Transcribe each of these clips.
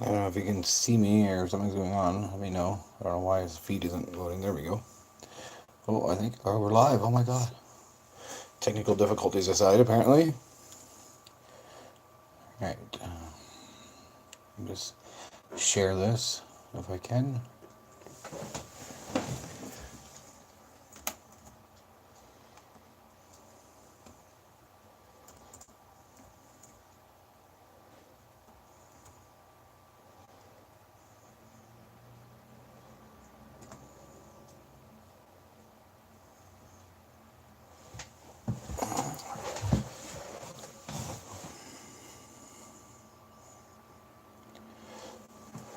I don't know if you can see me or something's going on. Let me know. I don't know why his feed isn't loading. There we go. Oh, I think we're live. Oh my god. Technical difficulties aside, apparently. Right. Just share this if I can.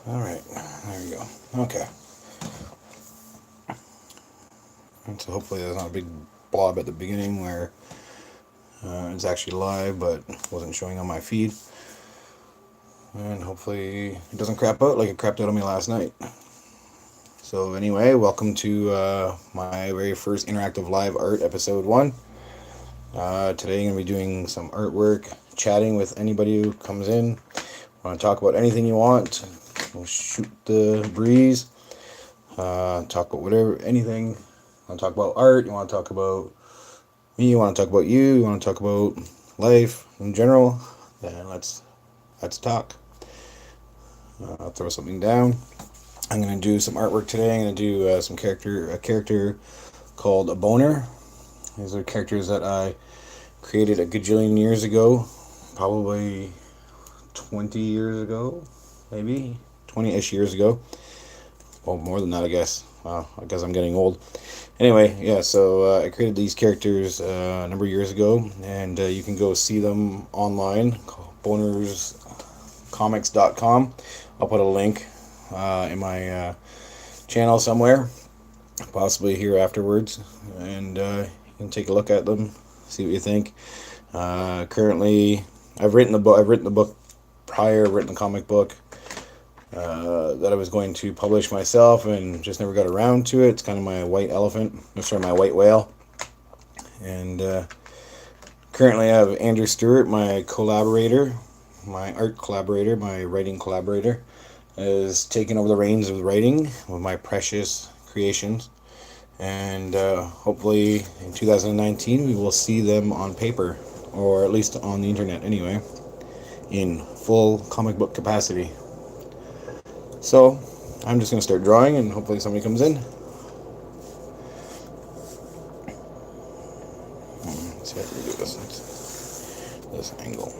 All right. There we go. Okay. And so hopefully there's not a big blob at the beginning where it's actually live but wasn't showing on my feed. And hopefully it doesn't crap out like it crapped out on me last night. So anyway, welcome to my very first interactive live art episode 1. Today I'm going to be doing some artwork, chatting with anybody who comes in. Want to talk about anything you want. We'll shoot the breeze. Talk about whatever, anything. Want to talk about art? You want to talk about me? You want to talk about you? You want to talk about life in general? Then let's talk. I'll throw something down. I'm gonna do some artwork today. I'm gonna do a character called a boner. These are characters that I created a gajillion years ago, probably 20 years ago, maybe 20-ish years ago. Well, more than that, I guess. Wow, I guess I'm getting old. Anyway, yeah, so I created these characters a number of years ago, and you can go see them online, bonerscomics.com. I'll put a link in my channel somewhere, possibly here afterwards, and you can take a look at them, see what you think. Currently, I've written the book. I've written the book prior, written the comic book that I was going to publish myself, and just never got around to it. It's kind of my white elephant. Sorry, my white whale. And currently, I have Andrew Stewart, my collaborator, my art collaborator, my writing collaborator, is taking over the reins of writing with my precious creations. And hopefully in 2019 we will see them on paper, or at least on the internet anyway, in full comic book capacity. So I'm just going to start drawing and hopefully somebody comes in. Let's see how we do this angle.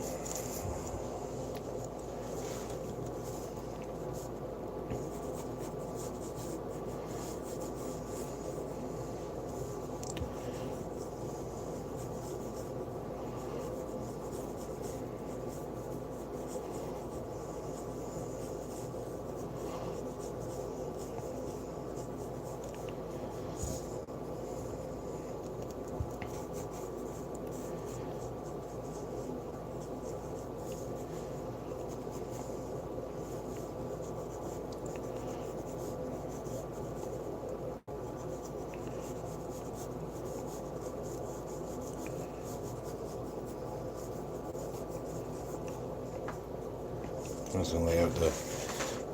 I'm just going to lay out the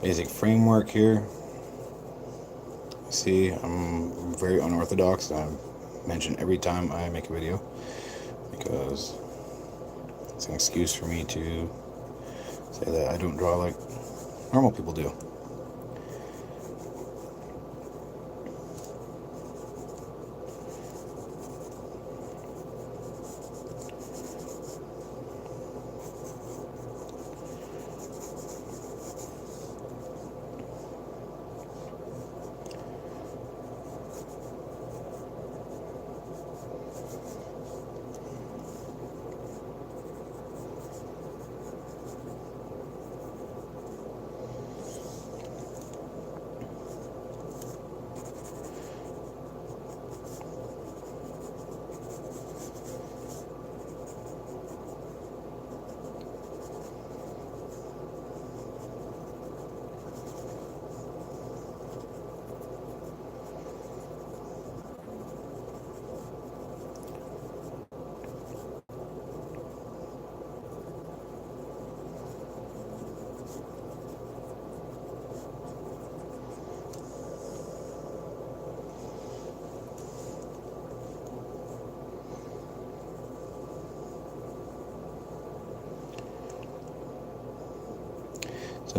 basic framework here. See, I'm very unorthodox. I mention every time I make a video because it's an excuse for me to say that I don't draw like normal people do.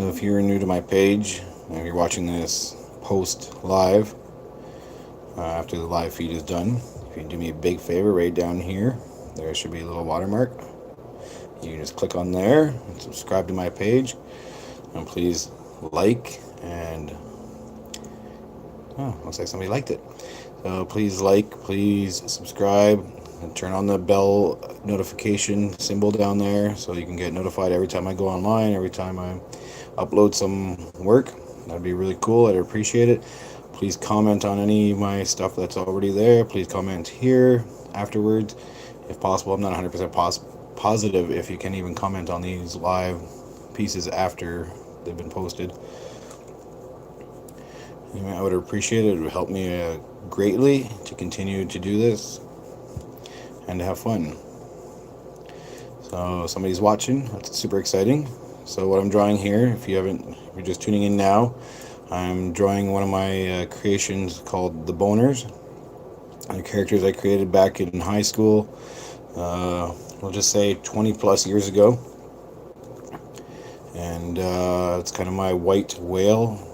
So if you're new to my page, if you're watching this post live, after the live feed is done, if you do me a big favor, right down here, there should be a little watermark. You can just click on there and subscribe to my page, and please like and looks like somebody liked it. So please like, please subscribe, and turn on the bell notification symbol down there so you can get notified every time I go online, every time I upload some work. That'd be really cool. I'd appreciate it. Please comment on any of my stuff that's already there. Please comment here afterwards if possible. I'm not 100% positive if you can even comment on these live pieces after they've been posted. Anyway, I would appreciate it. It would help me greatly to continue to do this and to have fun. So somebody's watching. That's super exciting. So what I'm drawing here, if you're just tuning in now, I'm drawing one of my creations called the Boners. The characters I created back in high school, we'll just say 20 plus years ago. And it's kind of my white whale.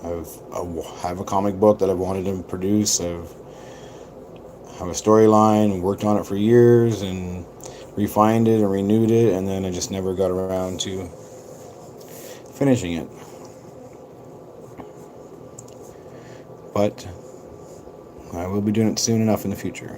I have a comic book that I've wanted to produce. I have a storyline, worked on it for years, and refined it and renewed it, and then I just never got around to finishing it. But I will be doing it soon enough in the future.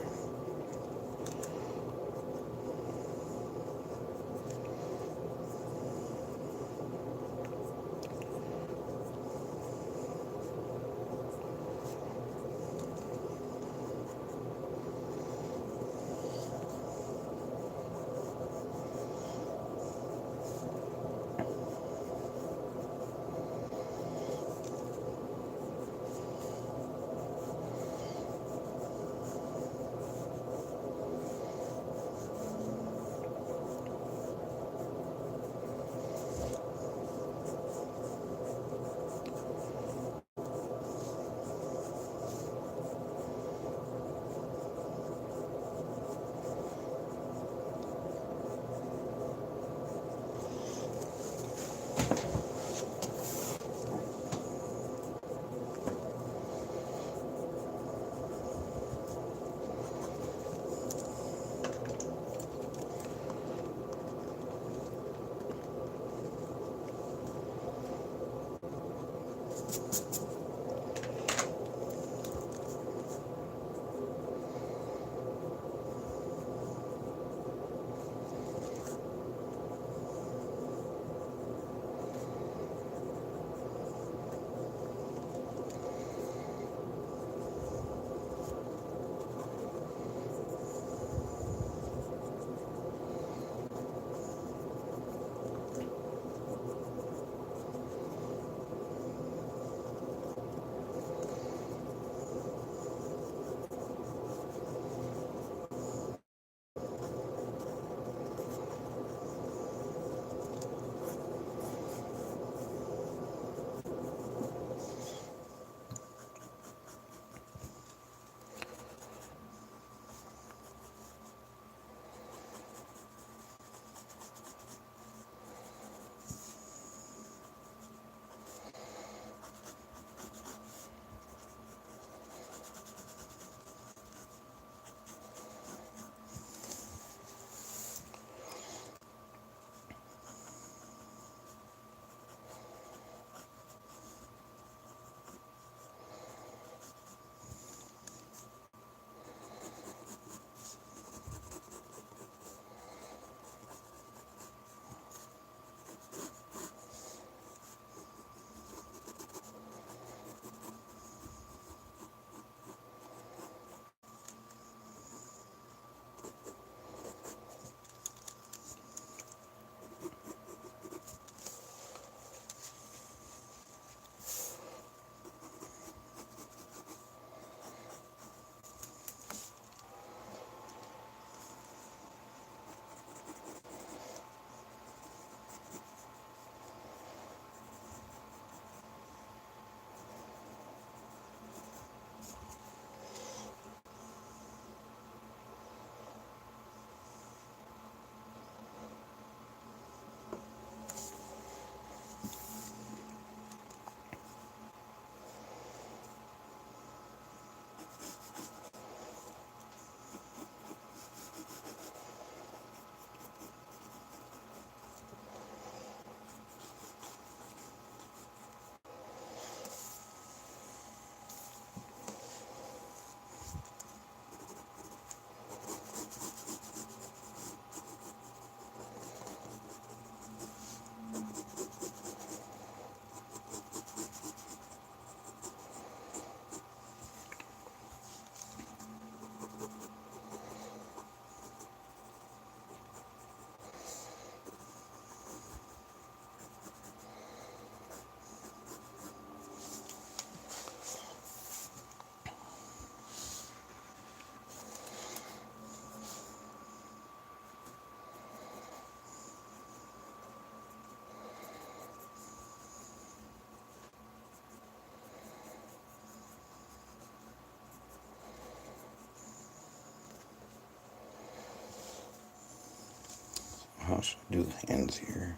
should I do the hands here?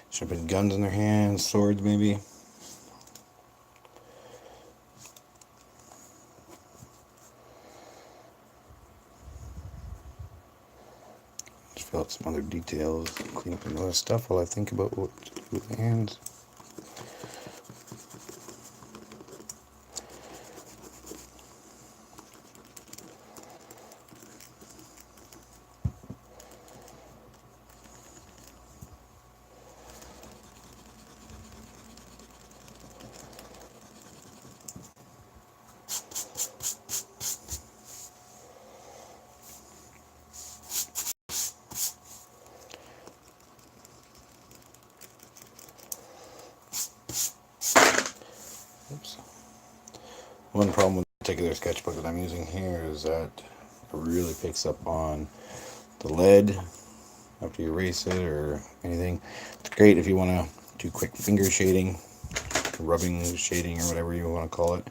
Should I put guns in their hands, swords maybe? Just fill out some other details, clean up another stuff while I think about what to do with the hands. Oops. One problem with the particular sketchbook that I'm using here is that it really picks up on the lead after you erase it or anything. It's great if you want to do quick finger shading, rubbing shading, or whatever you want to call it.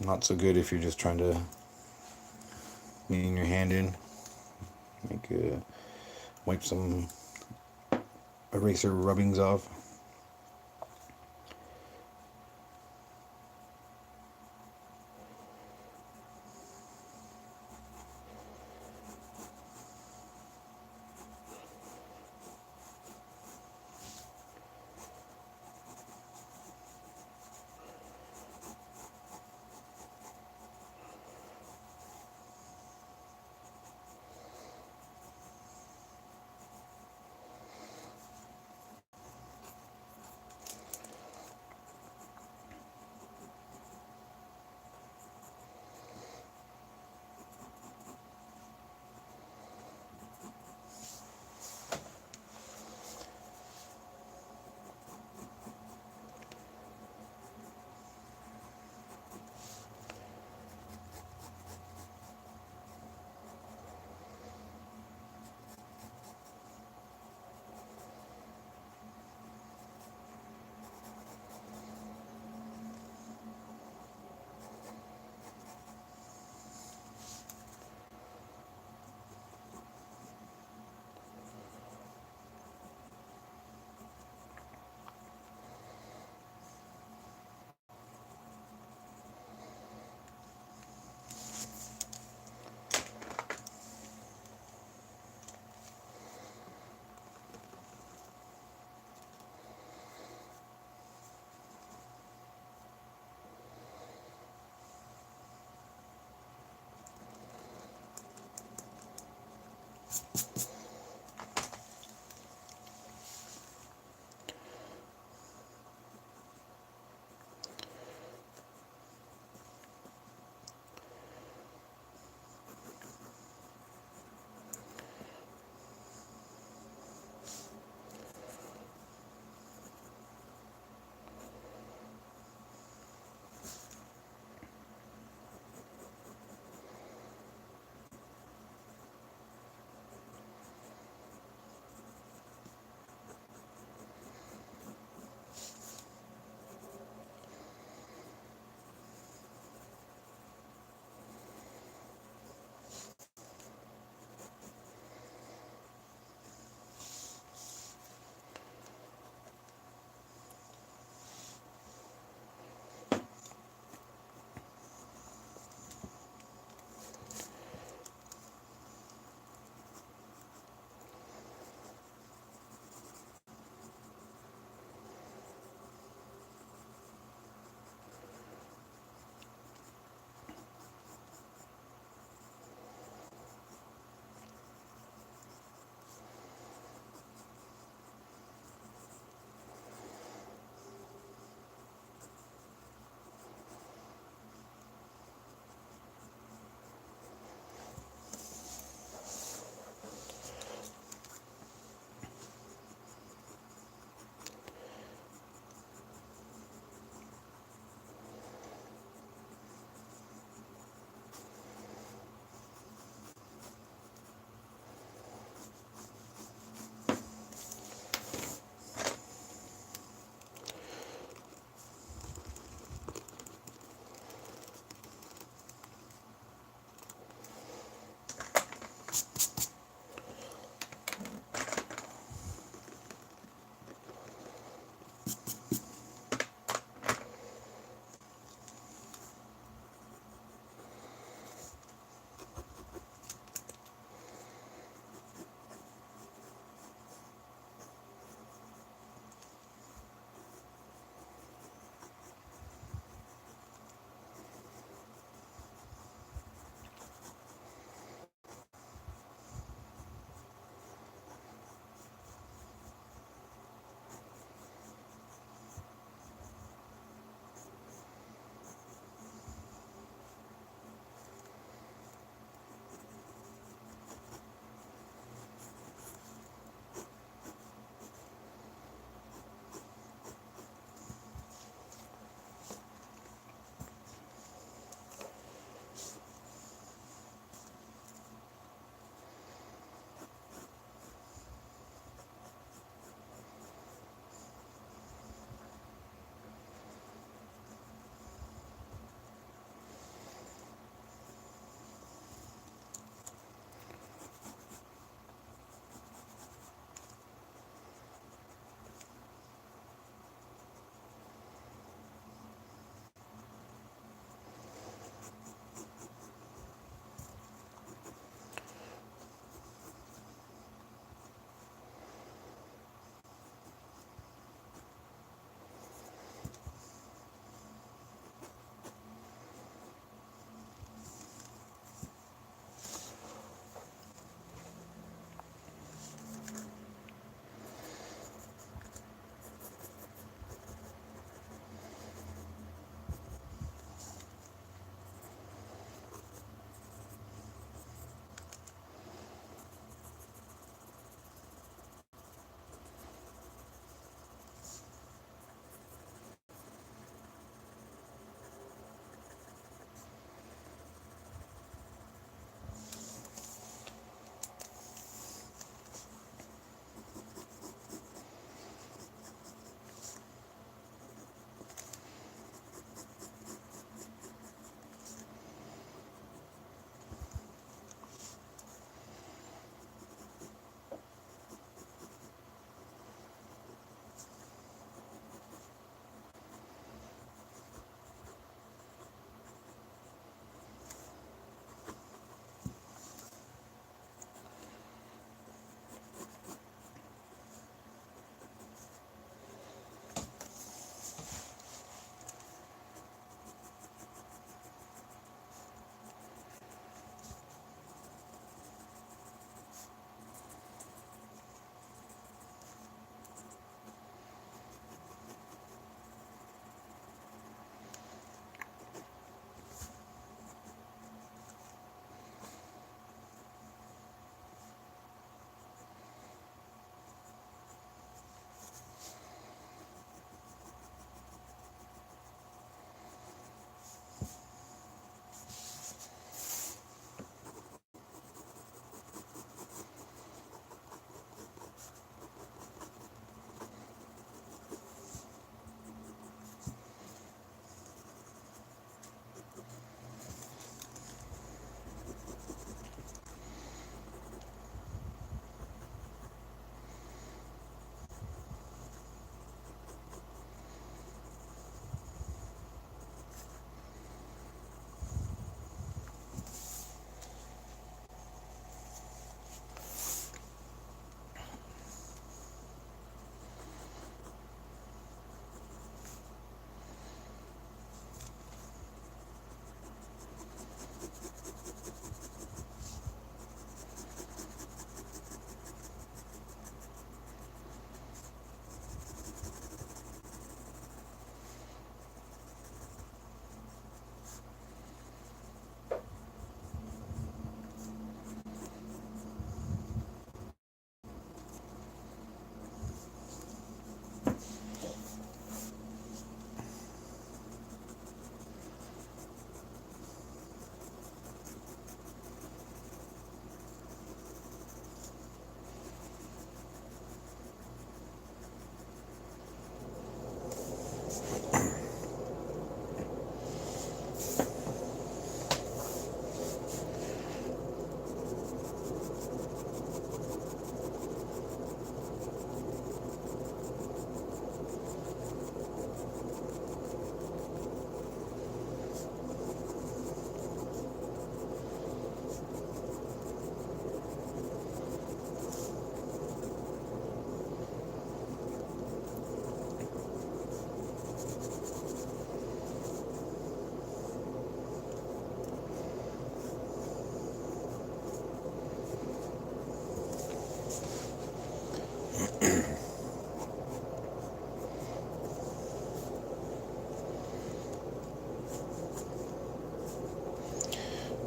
Not so good if you're just trying to lean your hand in, wipe some eraser rubbings off.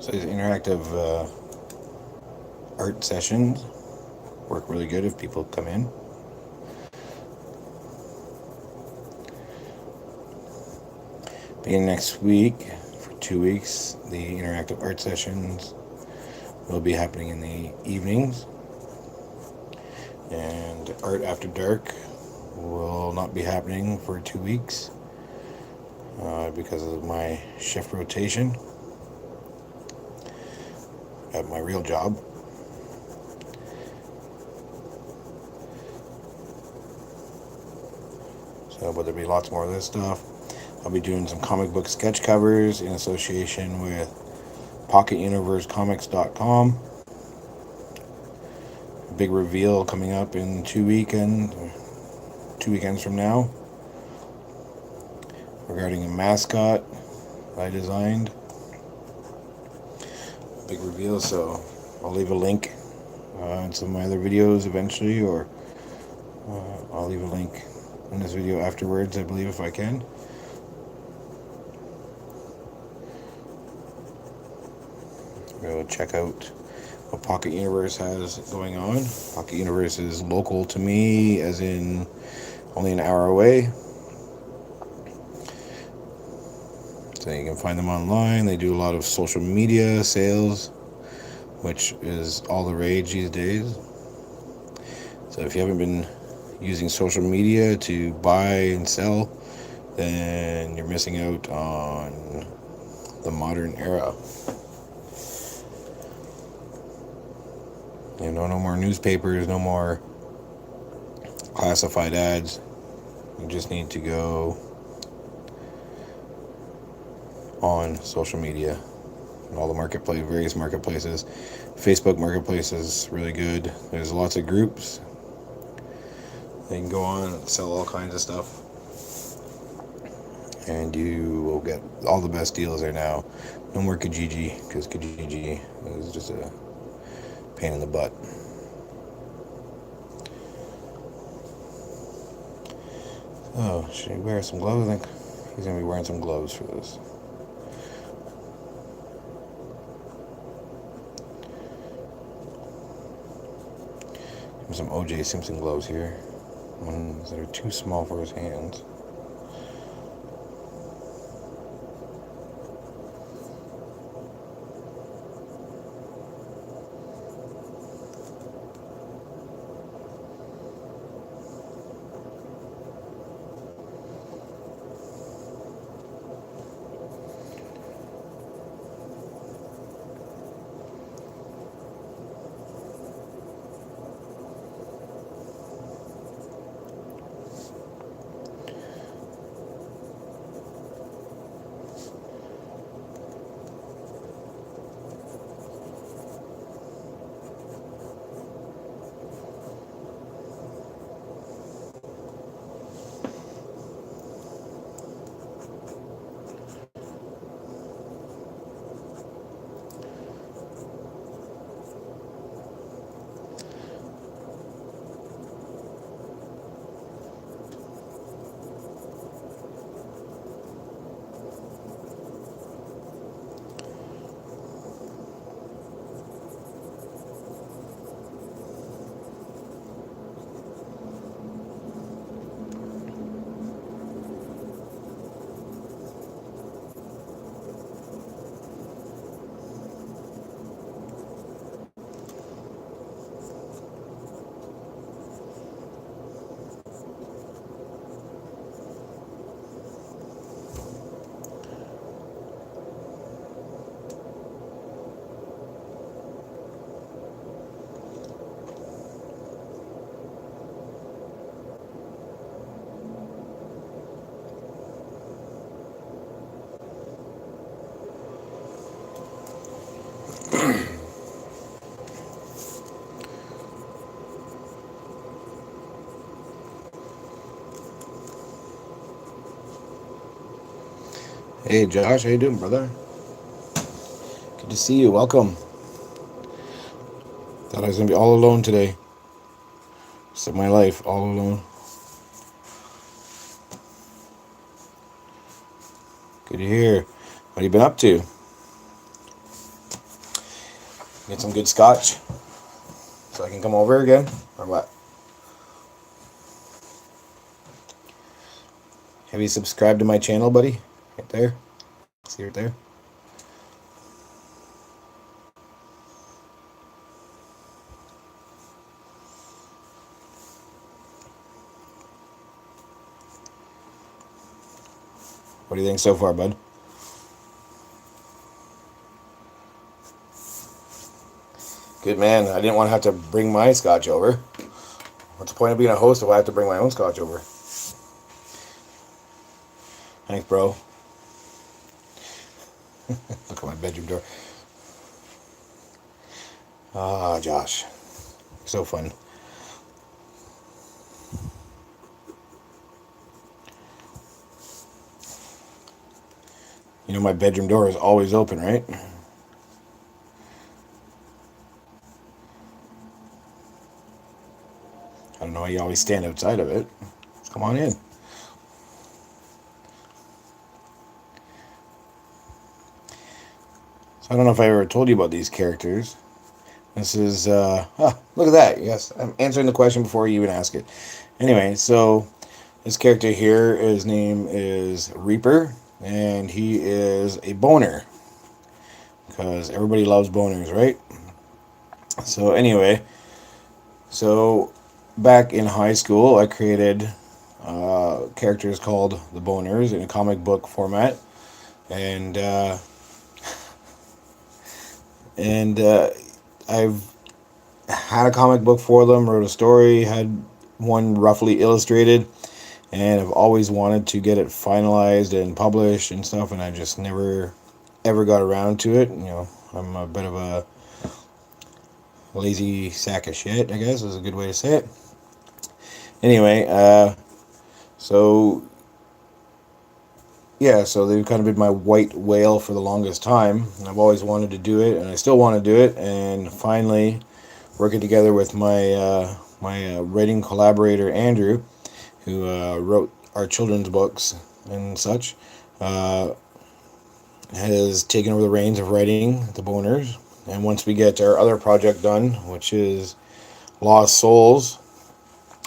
So these interactive art sessions work really good if people come in. Beginning next week, for 2 weeks, the interactive art sessions will be happening in the evenings. And Art After Dark will not be happening for 2 weeks because of my shift rotation at my real job. So, but there'll be lots more of this stuff. I'll be doing some comic book sketch covers in association with PocketUniverseComics.com. Big reveal coming up in 2 weekends from now regarding a mascot I designed. Big reveal, so I'll leave a link in some of my other videos eventually, or I'll leave a link in this video afterwards, I believe, if I can. Go check out what Pocket Universe has going on. Pocket Universe is local to me, as in only an hour away. So you can find them online. They do a lot of social media sales, which is all the rage these days. So if you haven't been using social media to buy and sell, then you're missing out on the modern era. You know, no more newspapers, no more classified ads. You just need to go on social media and all the various marketplaces. Facebook Marketplace is really good. There's lots of groups. They can go on and sell all kinds of stuff, and you will get all the best deals there now. No more Kijiji, because Kijiji is just a pain in the butt. Oh, should he wear some gloves? I think he's going to be wearing some gloves for this. Some O.J. Simpson gloves here. Ones that are too small for his hands. Hey Josh, how you doing, brother? Good to see you. Welcome. Thought I was gonna be all alone today. Just my life all alone. Good to hear. What have you been up to? Get some good scotch so I can come over again, or what? Have you subscribed to my channel, buddy? Right there. See right there? What do you think so far, bud? Good man. I didn't want to have to bring my scotch over. What's the point of being a host if I have to bring my own scotch over? Thanks, bro. Look at my bedroom door. Ah, Josh. So fun. You know my bedroom door is always open, right? I don't know why you always stand outside of it. Come on in. So I don't know if I ever told you about these characters. This is, look at that. Yes, I'm answering the question before you even ask it. Anyway, so this character here, his name is Reaper, and he is a boner. Because everybody loves boners, right? So anyway, so back in high school, I created characters called the Boners in a comic book format, and I've had a comic book for them, wrote a story, had one roughly illustrated, and I've always wanted to get it finalized and published and stuff, and I just never ever got around to it. You know, I'm a bit of a lazy sack of shit, I guess is a good way to say it. Anyway, so yeah, so they've kind of been my white whale for the longest time. I've always wanted to do it, and I still want to do it. And finally, working together with my writing collaborator Andrew, who wrote our children's books and such, has taken over the reins of writing the Boners. And once we get our other project done, which is Lost Souls,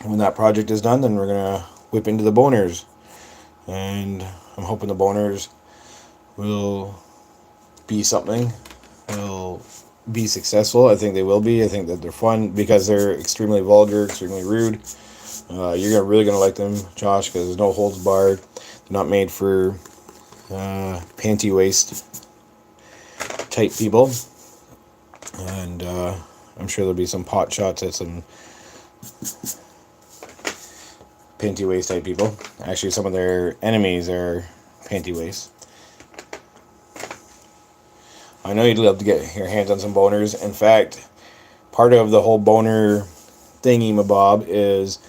when that project is done, then we're gonna whip into the Boners, and I'm hoping the Boners will be something, will be successful. I think they will be. I think that they're fun because they're extremely vulgar, extremely rude. Really gonna like them, Josh, because there's no holds barred. They're not made for panty waist type people, and I'm sure there'll be some pot shots at some panty waist type people. Actually, some of their enemies are panty waist. I know you'd love to get your hands on some boners. In fact, part of the whole boner thingy mabob is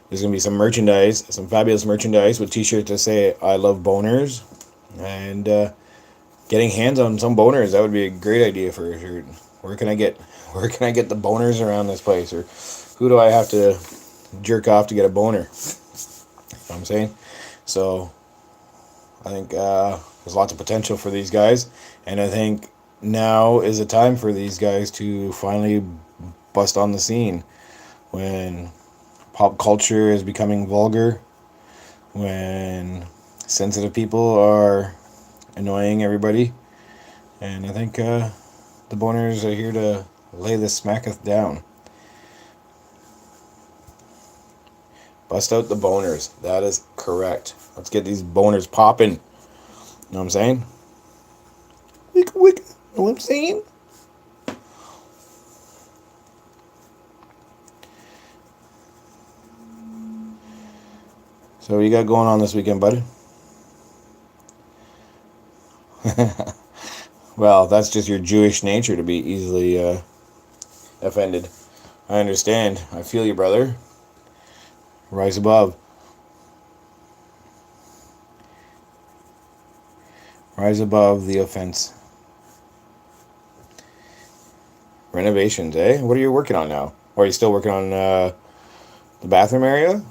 there's going to be some merchandise, some fabulous merchandise with t-shirts that say I love boners, and getting hands on some boners, that would be a great idea for a shirt. Where can I get the boners around this place, or who do I have to jerk off to get a boner? You know what I'm saying? So I think there's lots of potential for these guys, and I think now is the time for these guys to finally bust on the scene when pop culture is becoming vulgar, when sensitive people are annoying everybody, and I think the Boners are here to lay the smacketh down. Bust out the Boners. That is correct. Let's get these boners popping. You know what I'm saying? Wick, wick. Know what I'm saying? So what you got going on this weekend, buddy? Well, that's just your Jewish nature to be easily offended. I understand. I feel you, brother. Rise above. Rise above the offense. Renovations, eh? What are you working on now? Or are you still working on the bathroom area?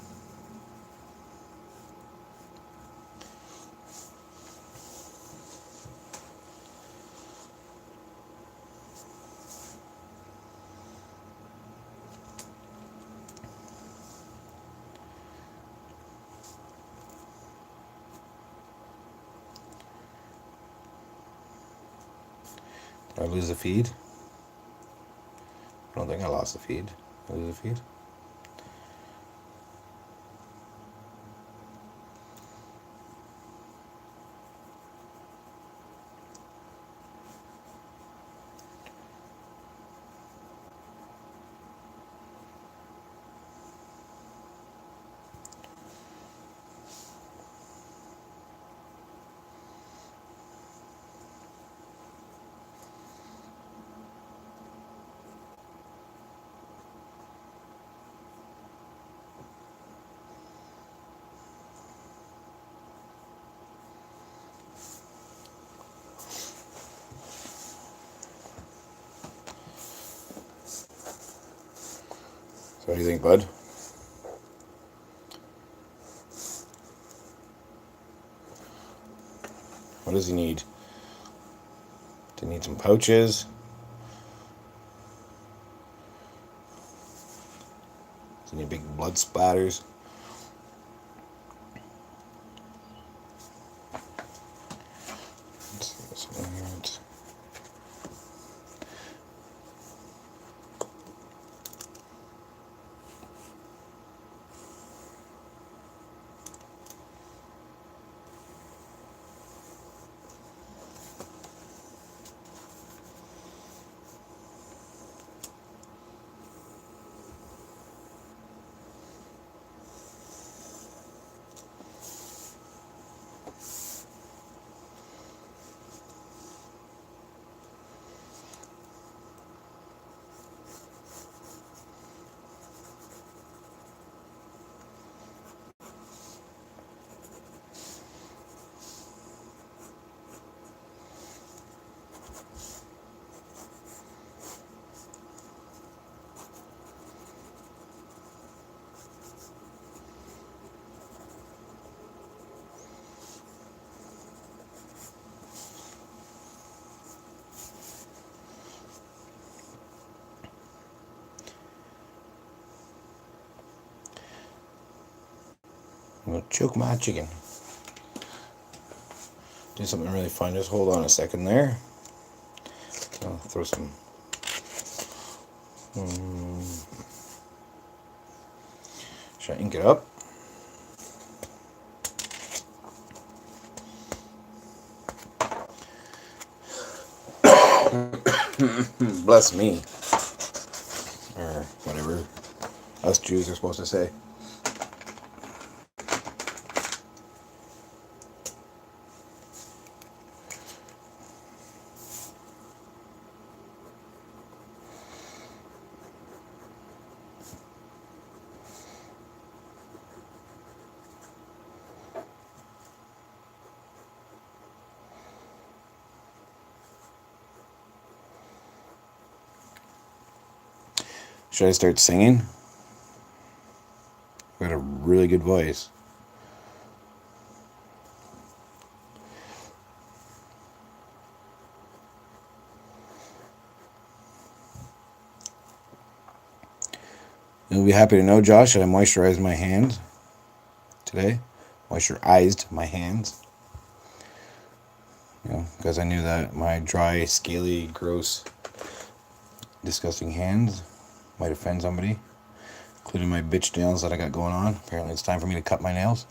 Did I lose the feed? I don't think I lost the feed. Did I lose the feed? So what do you think, bud? What does he need? Does he need some pouches? Does he need big blood splatters? Let's see this one here. I'm gonna choke my chicken. Do something really fun. Just hold on a second there. I'll throw some. Should I ink it up? Bless me. Or whatever us Jews are supposed to say. Should I start singing? I've got a really good voice. You'll be happy to know, Josh, that I moisturized my hands today. Moisturized my hands. Because I knew that my dry, scaly, gross, disgusting hands might offend somebody, including my bitch nails that I got going on. Apparently it's time for me to cut my nails.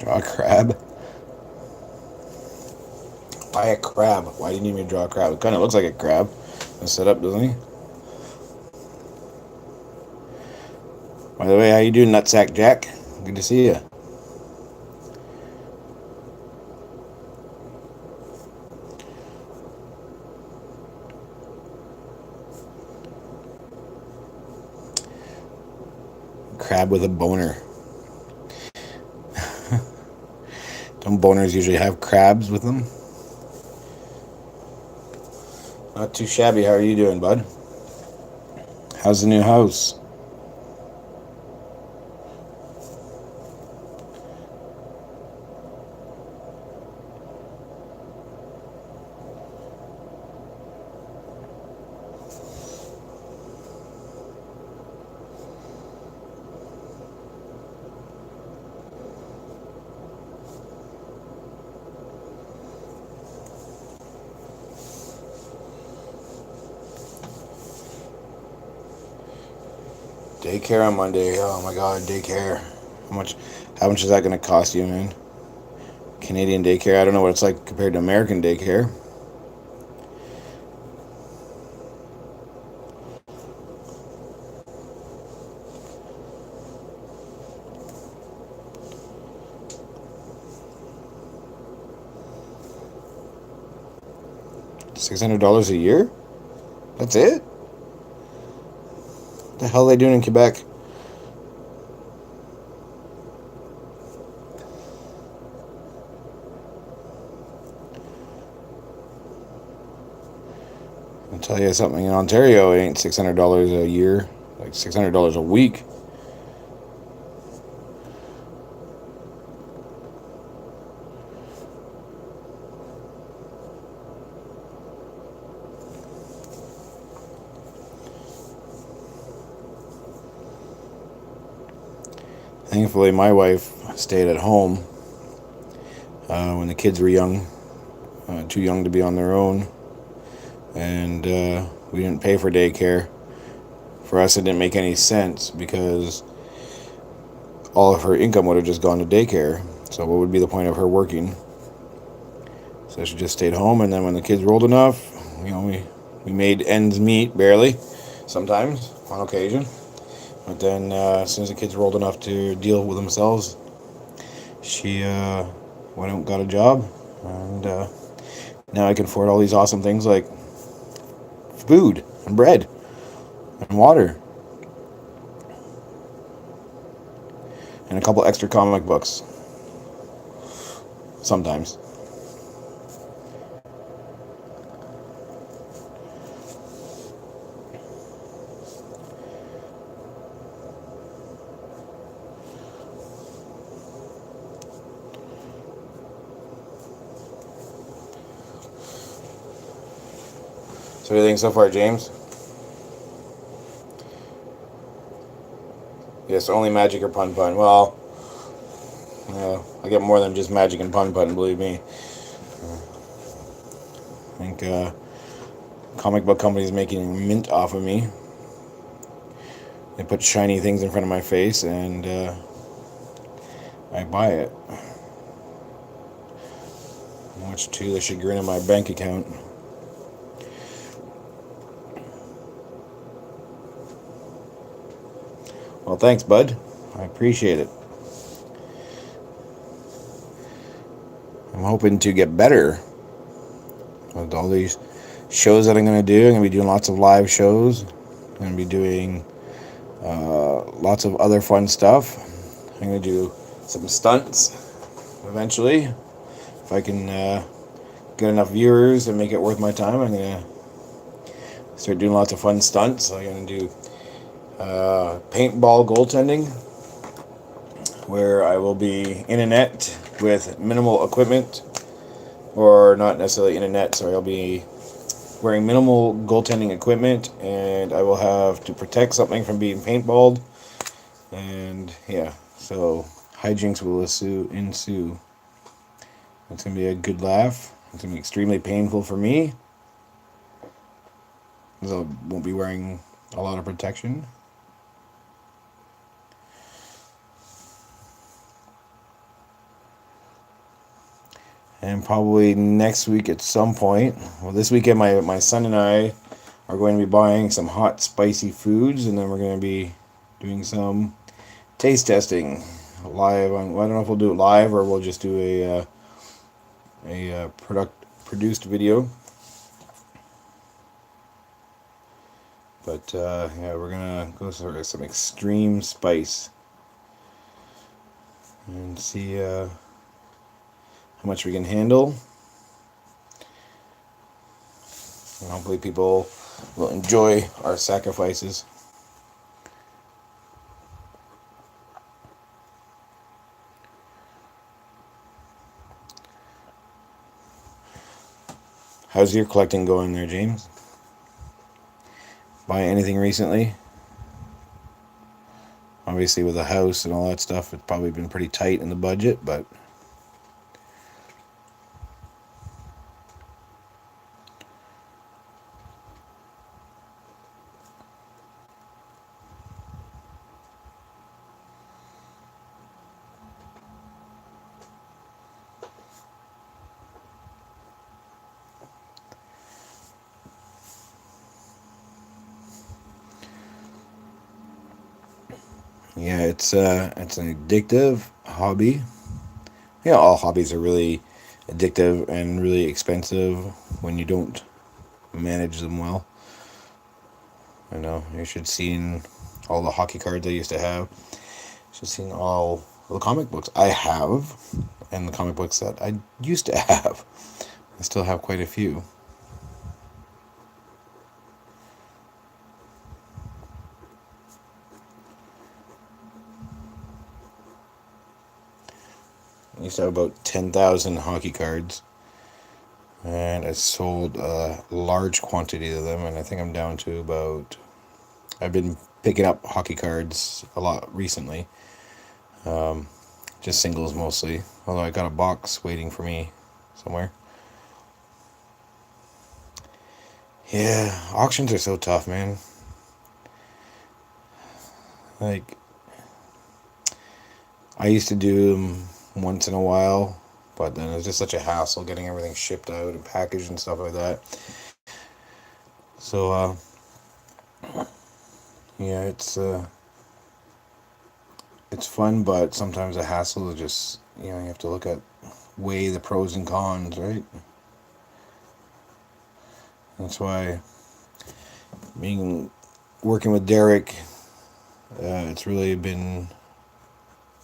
Draw a crab. Buy a crab. Why do you need me to draw a crab? It kind of looks like a crab. Set up, doesn't he? By the way, how you doing, Nutsack Jack? Good to see you. Crab with a boner. Don't boners usually have crabs with them? Not too shabby. How are you doing, bud? How's the new house? Daycare on Monday. Oh my god, daycare. How much is that gonna cost you, man? Canadian daycare, I don't know what it's like compared to American daycare. $600 a year? That's it? What the hell are they doing in Quebec? I'll tell you something, in Ontario it ain't $600 a year, like $600 a week. Thankfully, my wife stayed at home when the kids were young, too young to be on their own, and we didn't pay for daycare. For us, it didn't make any sense because all of her income would have just gone to daycare. So what would be the point of her working? So she just stayed home, and then when the kids were old enough, we made ends meet, barely, sometimes, on occasion. But then as soon as the kids were old enough to deal with themselves, she went out and got a job, and now I can afford all these awesome things like food and bread and water and a couple extra comic books sometimes. So what do you think so far, James? Yes, only Magic or Pun Pun. Well, I get more than just Magic and Pun Pun, believe me. I think comic book companies making mint off of me. They put shiny things in front of my face, and I buy it. Much to the chagrin of my bank account. Well, thanks, bud. I appreciate it. I'm hoping to get better with all these shows that I'm going to do. I'm going to be doing lots of live shows. I'm going to be doing lots of other fun stuff. I'm going to do some stunts eventually. If I can get enough viewers and make it worth my time, I'm going to start doing lots of fun stunts. I'm going to do paintball goaltending, where I will be in a net with minimal equipment, or not necessarily in a net, sorry, I'll be wearing minimal goaltending equipment, and I will have to protect something from being paintballed, and yeah, so hijinks will ensue. It's going to be a good laugh. It's going to be extremely painful for me, because I won't be wearing a lot of protection. and probably next week at some point. Well, this weekend my son and I are going to be buying some hot spicy foods, and then we're going to be doing some taste testing live on. Well, I don't know if we'll do it live or we'll just do a produced video. But yeah, we're gonna go for some extreme spice and see how much we can handle. And hopefully people will enjoy our sacrifices. How's your collecting going there, James? Buy anything recently? Obviously with the house and all that stuff, it's probably been pretty tight in the budget, but yeah, it's an addictive hobby. Yeah, all hobbies are really addictive and really expensive when you don't manage them well. I know you should seen all the hockey cards I used to have. You should seen all the comic books I have, and the comic books that I used to have. I still have quite a few. I used to have about 10,000 hockey cards, and I sold a large quantity of them, and I think I'm down to about. I've been picking up hockey cards a lot recently, just singles mostly, although I got a box waiting for me somewhere. Yeah, auctions are so tough, man. Like, I used to do them once in a while, but then it's just such a hassle getting everything shipped out and packaged and stuff like that. So, yeah, it's fun, but sometimes a hassle to just, you have to weigh the pros and cons, right? That's why working with Derek, it's really been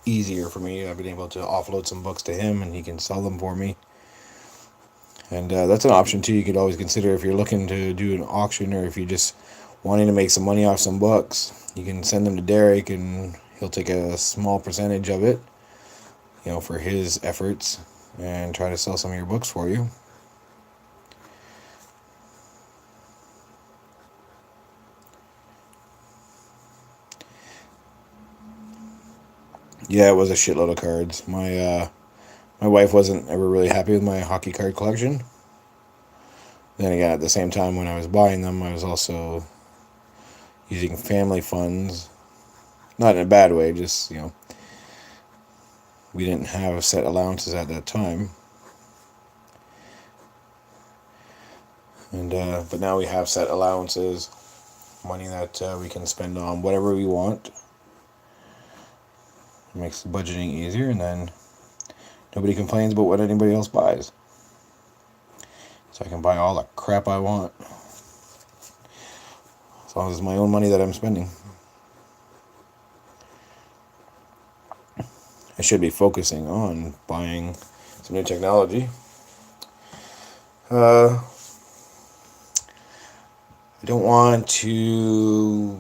easier for me. I've been able to offload some books to him, and he can sell them for me. And that's an option too. You could always consider if you're looking to do an auction, or if you're just wanting to make some money off some books. You can send them to Derek, and he'll take a small percentage of it, for his efforts, and try to sell some of your books for you. Yeah, it was a shitload of cards. My wife wasn't ever really happy with my hockey card collection. Then again, at the same time when I was buying them, I was also using family funds. Not in a bad way, just, we didn't have set allowances at that time. And but now we have set allowances, money that we can spend on whatever we want. It makes the budgeting easier, and then nobody complains about what anybody else buys. So I can buy all the crap I want, as long as it's my own money that I'm spending. I should be focusing on buying some new technology. I don't want to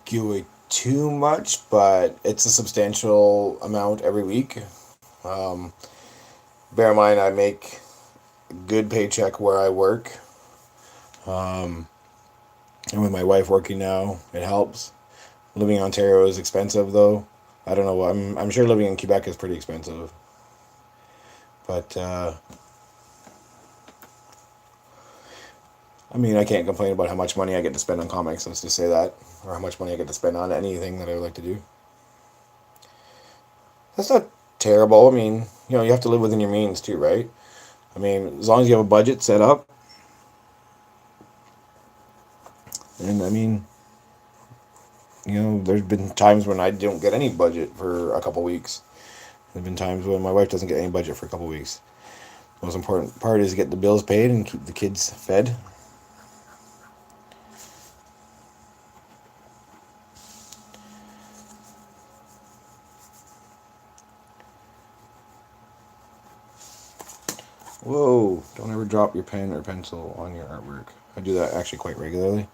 give away too much, but it's a substantial amount every week. Bear in mind, I make a good paycheck where I work. And with my wife working now, it helps. Living in Ontario is expensive, though. I don't know. I'm sure living in Quebec is pretty expensive. But, I can't complain about how much money I get to spend on comics, let's just say that. Or how much money I get to spend on anything that I would like to do. That's not terrible. You have to live within your means too, right? I mean, as long as you have a budget set up, and I mean, there's been times when I don't get any budget for a couple weeks. There's been times when my wife doesn't get any budget for a couple weeks. The most important part is get the bills paid and keep the kids fed. Whoa, don't ever drop your pen or pencil on your artwork. I do that actually quite regularly.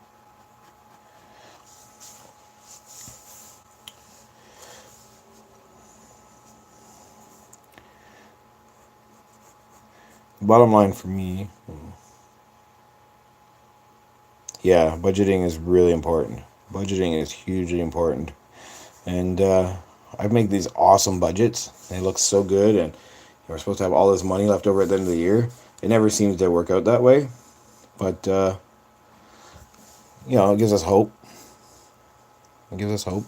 Bottom line for me, yeah, budgeting is really important. Budgeting is hugely important. And I've made these awesome budgets. They look so good, and we're supposed to have all this money left over at the end of the year. It never seems to work out that way. But, it gives us hope. It gives us hope.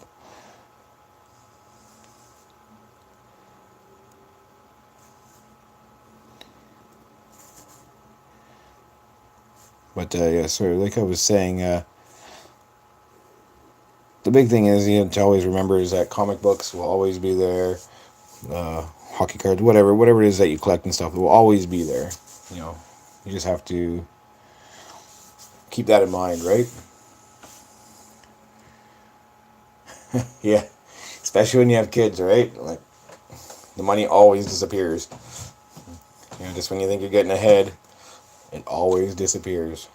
But, yeah, so like I was saying, the big thing is, to always remember is that comic books will always be there. Hockey cards, whatever it is that you collect and stuff, it will always be there. You just have to keep that in mind, right? Yeah, especially when you have kids, right? Like, the money always disappears. Just when you think you're getting ahead, it always disappears.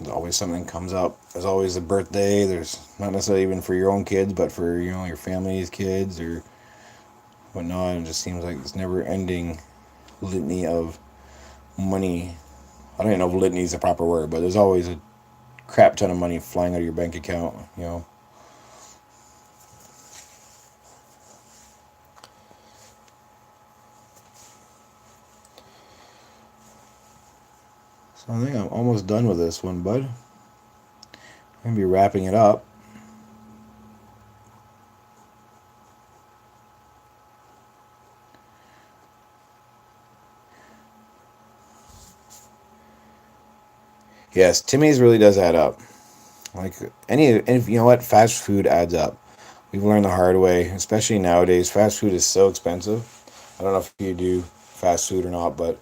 There's always something comes up. There's always a birthday. There's not necessarily even for your own kids, but for your family's kids or whatnot. It just seems like this never-ending litany of money. I don't even know if litany is the proper word, but there's always a crap ton of money flying out of your bank account. So I think I'm almost done with this one, bud. I'm going to be wrapping it up. Yes, Timmy's really does add up. Like you know what, fast food adds up. We've learned the hard way, especially nowadays. Fast food is so expensive. I don't know if you do fast food or not, but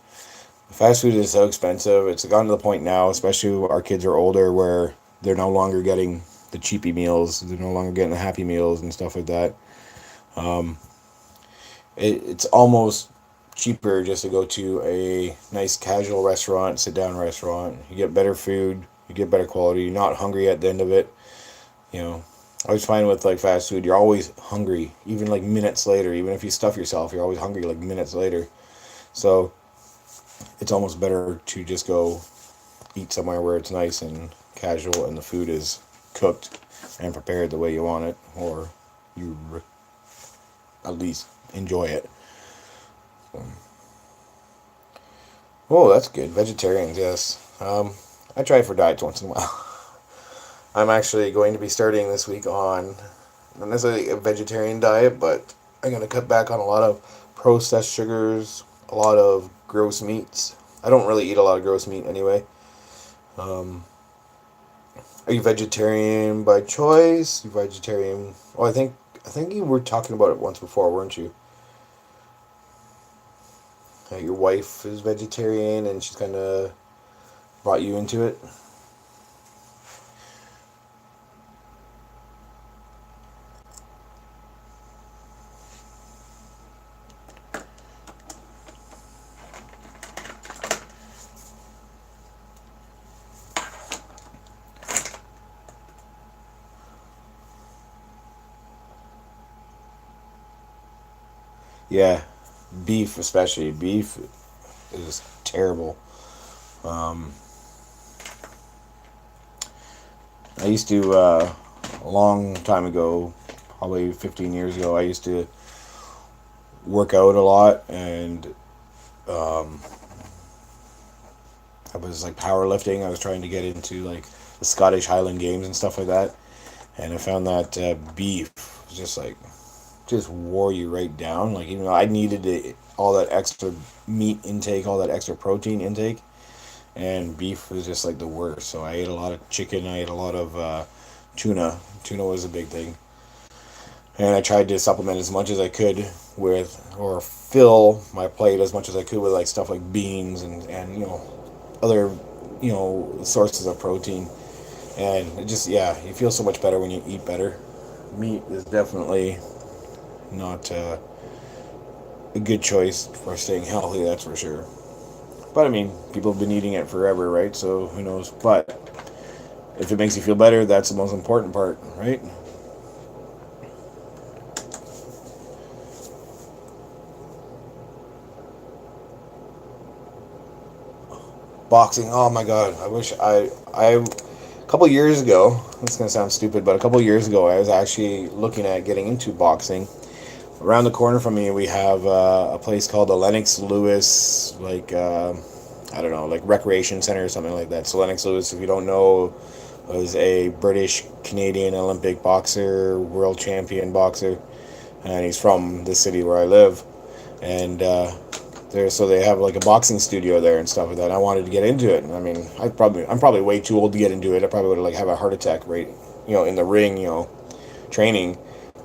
fast food is so expensive. It's gotten to the point now, especially when our kids are older, where they're no longer getting the cheapy meals. They're no longer getting the Happy Meals and stuff like that. It's almost cheaper just to go to a nice casual restaurant, sit down restaurant. You get better food, you get better quality. You're not hungry at the end of it. I always find with like fast food, you're always hungry, even like minutes later. Even if you stuff yourself, you're always hungry like minutes later. So it's almost better to just go eat somewhere where it's nice and casual and the food is cooked and prepared the way you want it, or you at least enjoy it. Oh, that's good. Vegetarians, yes. I try for diets once in a while. I'm actually going to be starting this week on not necessarily a vegetarian diet, but I'm going to cut back on a lot of processed sugars, a lot of gross meats. I don't really eat a lot of gross meat anyway. Are you vegetarian by choice? You vegetarian? Oh, I think you were talking about it once before, weren't you? Your wife is vegetarian, and she's kind of brought you into it. Yeah, beef especially. Beef is terrible. Um, I used to a long time ago, probably 15 years ago. I used to work out a lot, and um, I was like powerlifting. I was trying to get into like the Scottish Highland Games and stuff like that, and I found that beef was just wore you right down. Like, even though I needed all that extra meat intake, all that extra protein intake, and beef was just like the worst. So I ate a lot of chicken. I ate a lot of tuna. Tuna was a big thing, and I tried to supplement as much as I could with, or fill my plate as much as I could with like stuff like beans and other sources of protein. And it just, yeah, you feel so much better when you eat better. Meat is definitely not a good choice for staying healthy, that's for sure. But I mean, people have been eating it forever, right? So who knows? But if it makes you feel better, that's the most important part, right? Boxing. Oh my god, I wish I a couple years ago. This is gonna sound stupid, but a couple years ago, I was actually looking at getting into boxing. Around the corner from me, we have a place called the Lennox Lewis, like I don't know, like recreation center or something like that. So Lennox Lewis, if you don't know, was a British Canadian Olympic boxer, world champion boxer, and he's from the city where I live. And so they have like a boxing studio there and stuff like that. And I wanted to get into it. I mean, I'm probably way too old to get into it. I probably would like have a heart attack right, in the ring, training.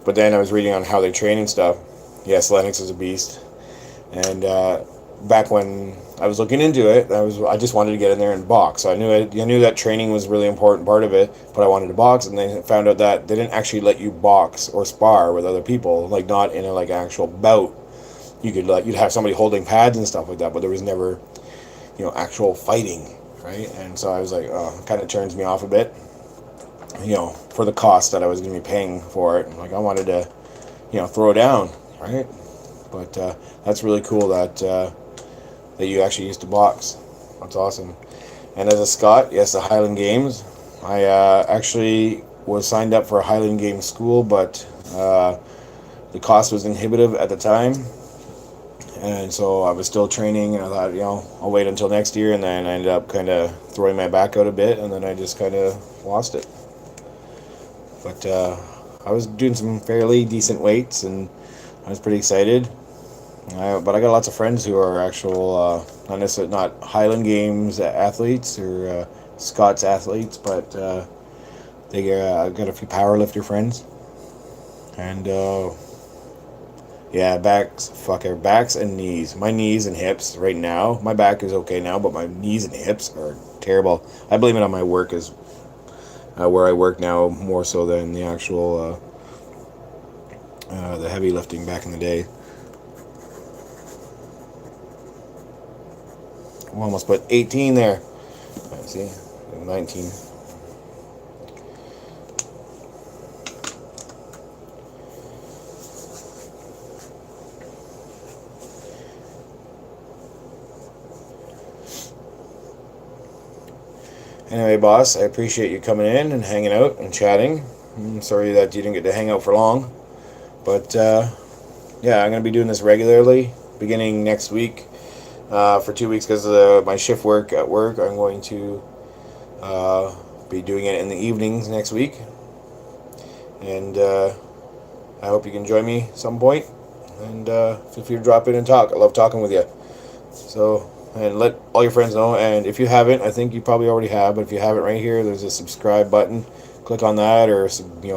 But then I was reading on how they train and stuff. Yes, Lennox is a beast. And back when I was looking into it, I just wanted to get in there and box. So I knew that training was a really important part of it, but I wanted to box, and they found out that they didn't actually let you box or spar with other people, like not in a like actual bout. You could you'd have somebody holding pads and stuff like that, but there was never actual fighting, right? And so I was like, oh, it kind of turns me off a bit, for the cost that I was going to be paying for it. Like I wanted to, throw down, right? But that's really cool that you actually used to box. That's awesome. And as a Scot, yes, the Highland Games. I actually was signed up for a Highland Games school, but the cost was inhibitive at the time. And so I was still training, and I thought, I'll wait until next year. And then I ended up kind of throwing my back out a bit, and then I just kind of lost it. But I was doing some fairly decent weights, and I was pretty excited. But I got lots of friends who are actual, not necessarily not Highland Games athletes or Scots athletes, but I got a few powerlifter friends, and yeah, backs and knees. My knees and hips right now. My back is okay now, but my knees and hips are terrible. I blame it on my work, as where I work now more so than the actual the heavy lifting back in the day. We almost put 18 there. Let's see, 19. Anyway, boss, I appreciate you coming in and hanging out and chatting. I'm sorry that you didn't get to hang out for long. But, yeah, I'm going to be doing this regularly, beginning next week, for 2 weeks, because of my shift work at work. I'm going to be doing it in the evenings next week. And I hope you can join me some point. And feel free to drop in and talk. I love talking with you. So... and let all your friends know. And if you haven't, I think you probably already have, but if you haven't, right here there's a subscribe button. Click on that, or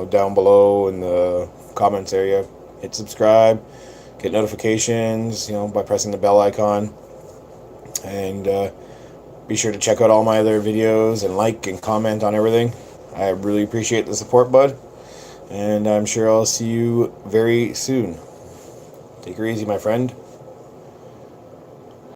down below in the comments area, hit subscribe, get notifications by pressing the bell icon. And be sure to check out all my other videos and like and comment on everything. I really appreciate the support, bud, and I'm sure I'll see you very soon. Take her easy, my friend.